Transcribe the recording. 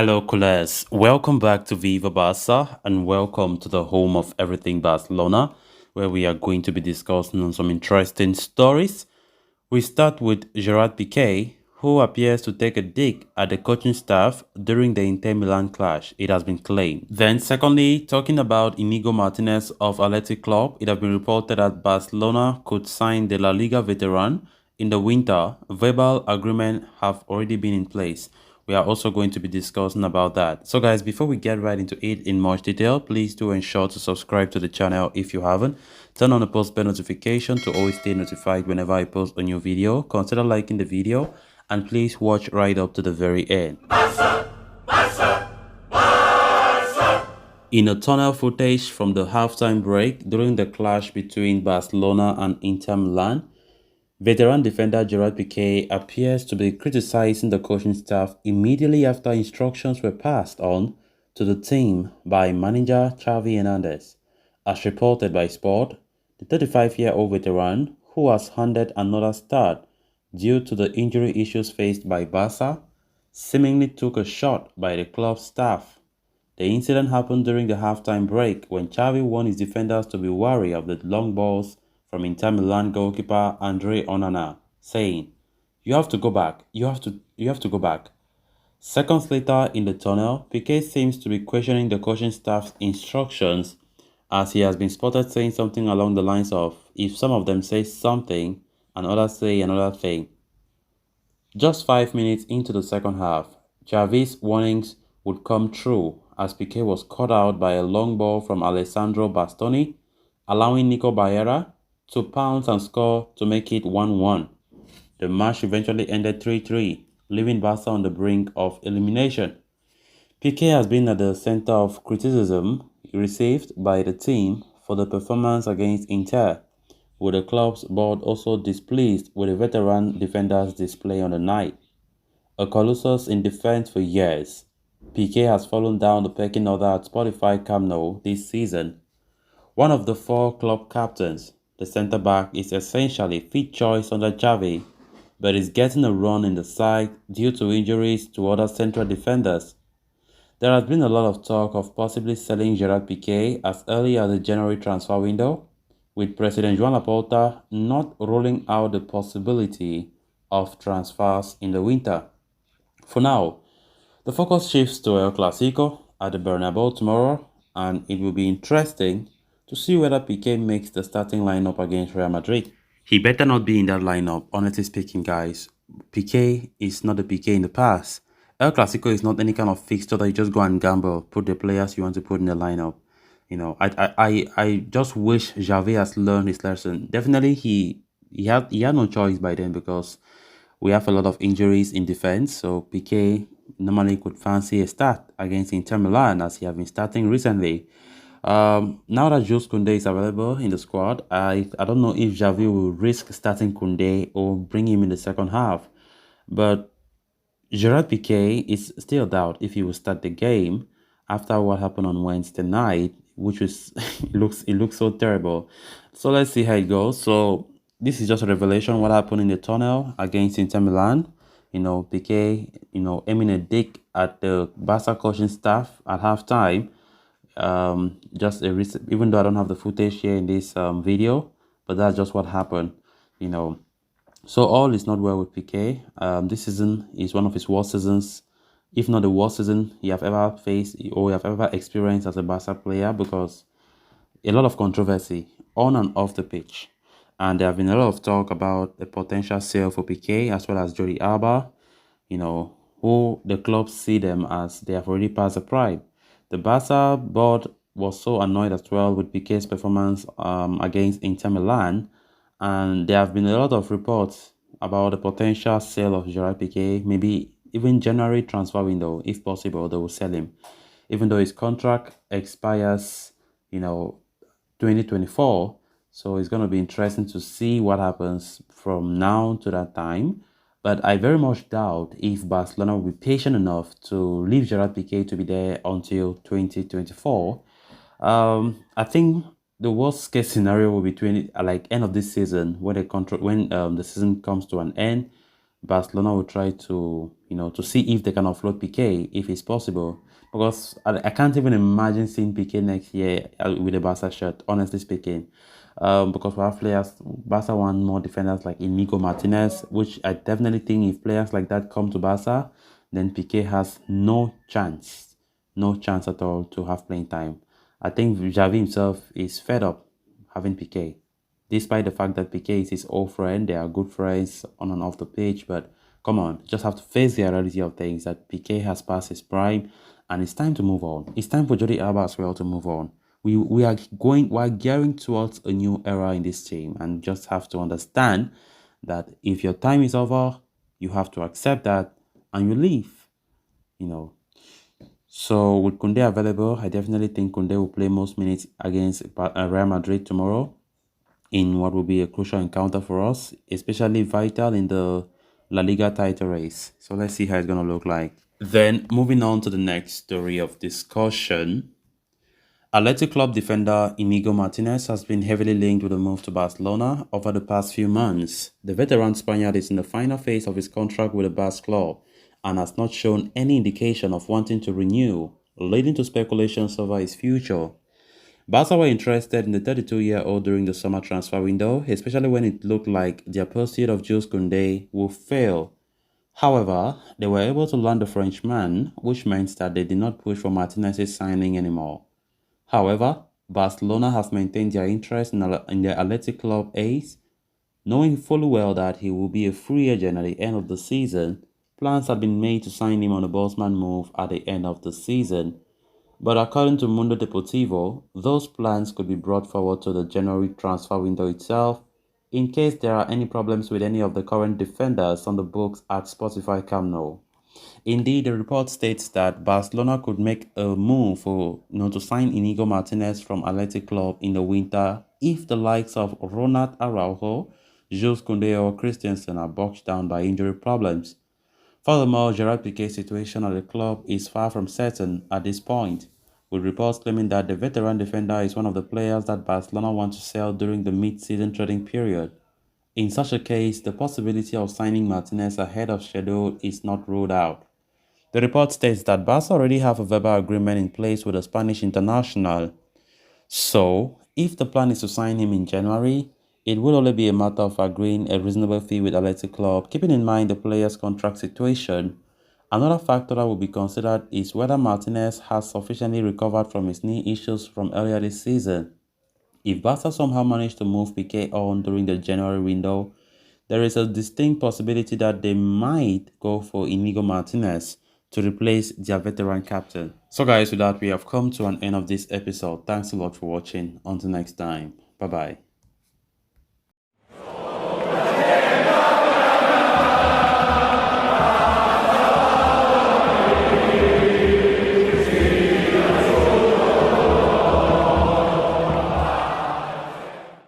Hello, Coles. Welcome back to Viva Barca and welcome to the home of everything Barcelona, where we are going to be discussing on some interesting stories. We start with Gerard Piqué, who appears to take a dig at the coaching staff during the Inter Milan clash, it has been claimed. Then, secondly, talking about Inigo Martinez of Athletic Club, it has been reported that Barcelona could sign the La Liga veteran in the winter. Verbal agreement have already been in place. We are also going to be discussing about that. So guys, before we get right into it in much detail, please do ensure to subscribe to the channel if you haven't. Turn on the post bell notification to always stay notified whenever I post a new video. Consider liking the video and please watch right up to the very end. In a tunnel footage from the halftime break during the clash between Barcelona and Inter Milan, veteran defender Gerard Piqué appears to be criticizing the coaching staff immediately after instructions were passed on to the team by manager Xavi Hernandez. As reported by Sport, the 35-year-old veteran, who has handed another start due to the injury issues faced by Barca, seemingly took a shot by the club staff. The incident happened during the halftime break when Xavi warned his defenders to be wary of the long balls from Inter Milan goalkeeper Andre Onana, saying, "You have to go back. You have to go back." Seconds later in the tunnel, Piqué seems to be questioning the coaching staff's instructions as he has been spotted saying something along the lines of, "If some of them say something and others say another thing." Just 5 minutes into the second half, Xavi's warnings would come true as Piqué was caught out by a long ball from Alessandro Bastoni, allowing Nico Baera to pounce and score to make it 1-1. The match eventually ended 3-3, leaving Barca on the brink of elimination. Piqué has been at the center of criticism received by the team for the performance against Inter, with the club's board also displeased with the veteran defender's display on the night. A colossus in defense for years, Piqué has fallen down the pecking order at Spotify Camp Nou this season. One of the four club captains, the centre-back is essentially fit choice under Xavi, but is getting a run in the side due to injuries to other central defenders. There has been a lot of talk of possibly selling Gerard Piqué as early as the January transfer window, with President Joan Laporta not ruling out the possibility of transfers in the winter. For now, the focus shifts to El Clasico at the Bernabeu tomorrow, and it will be interesting to see whether Piqué makes the starting lineup against Real Madrid. He better not be in that lineup, honestly speaking, guys. Piqué is not the Piqué in the past. El Clasico is not any kind of fixture that you just go and gamble, put the players you want to put in the lineup. I just wish Xavi has learned his lesson. Definitely, he had no choice by then because we have a lot of injuries in defense. So Piqué normally could fancy a start against Inter Milan as he has been starting recently. Now that Jules Koundé is available in the squad, I don't know if Xavi will risk starting Koundé or bring him in the second half. But Gerard Piqué is still a doubt if he will start the game after what happened on Wednesday night, which was it looks so terrible. So let's see how it goes. So this is just a revelation what happened in the tunnel against Inter Milan. Piqué, aiming a dig at the Barca coaching staff at halftime. Even though I don't have the footage here in this video, but that's just what happened. You know, so all is not well with Piqué. This season is one of his worst seasons, if not the worst season he have ever faced or have ever experienced as a Barca player, because a lot of controversy on and off the pitch. And there have been a lot of talk about a potential sale for Piqué as well as Jordi Alba, who the club see them as they have already passed the prime. The Barca board was so annoyed as well with Piqué's performance against Inter Milan, and there have been a lot of reports about the potential sale of Gerard Piqué, maybe even January transfer window, if possible, they will sell him. Even though his contract expires, 2024, so it's going to be interesting to see what happens from now to that time. But I very much doubt if Barcelona will be patient enough to leave Gerard Piqué to be there until 2024. I think the worst case scenario will be like end of this season when the season comes to an end. Barcelona will try to, to see if they can offload Pique if it's possible. Because I can't even imagine seeing Pique next year with a Barca shirt, honestly speaking. Because we have players, Barca want more defenders like Inigo Martinez, which I definitely think if players like that come to Barca, then Pique has no chance at all to have playing time. I think Xavi himself is fed up having Pique, despite the fact that Pique is his old friend. They are good friends on and off the pitch, but come on, just have to face the reality of things that Pique has passed his prime and it's time to move on. It's time for Jordi Alba as well to move on. We are gearing towards a new era in this team, and just have to understand that if your time is over, you have to accept that and you leave, you know. So with Kunde available, I definitely think Kunde will play most minutes against Real Madrid tomorrow in what will be a crucial encounter for us, especially vital in the La Liga title race. So let's see how it's going to look like. Then moving on to the next story of discussion. Athletic Club defender Inigo Martinez has been heavily linked with a move to Barcelona over the past few months. The veteran Spaniard is in the final phase of his contract with the Basque club and has not shown any indication of wanting to renew, leading to speculations over his future. Barca were interested in the 32-year-old during the summer transfer window, especially when it looked like their pursuit of Jules Koundé would fail. However, they were able to land the Frenchman, which meant that they did not push for Martinez's signing anymore. However, Barcelona have maintained their interest in the Athletic Club ace, knowing fully well that he will be a free agent at the end of the season. Plans have been made to sign him on a Bosman move at the end of the season. But according to Mundo Deportivo, those plans could be brought forward to the January transfer window itself in case there are any problems with any of the current defenders on the books at Spotify Camp Nou. Indeed, the report states that Barcelona could make a move to sign Inigo Martinez from Athletic Club in the winter if the likes of Ronald Araujo, Jules Koundé or Christensen are bogged down by injury problems. Furthermore, Gerard Pique's situation at the club is far from certain at this point, with reports claiming that the veteran defender is one of the players that Barcelona want to sell during the mid-season trading period. In such a case, the possibility of signing Martinez ahead of schedule is not ruled out. The report states that Barca already have a verbal agreement in place with the Spanish international. So, if the plan is to sign him in January, it will only be a matter of agreeing a reasonable fee with Athletic Club, keeping in mind the player's contract situation. Another factor that will be considered is whether Martinez has sufficiently recovered from his knee issues from earlier this season. If Barca somehow managed to move Pique on during the January window, there is a distinct possibility that they might go for Inigo Martinez to replace their veteran captain. So guys, with that, we have come to an end of this episode. Thanks a lot for watching. Until next time. Bye-bye.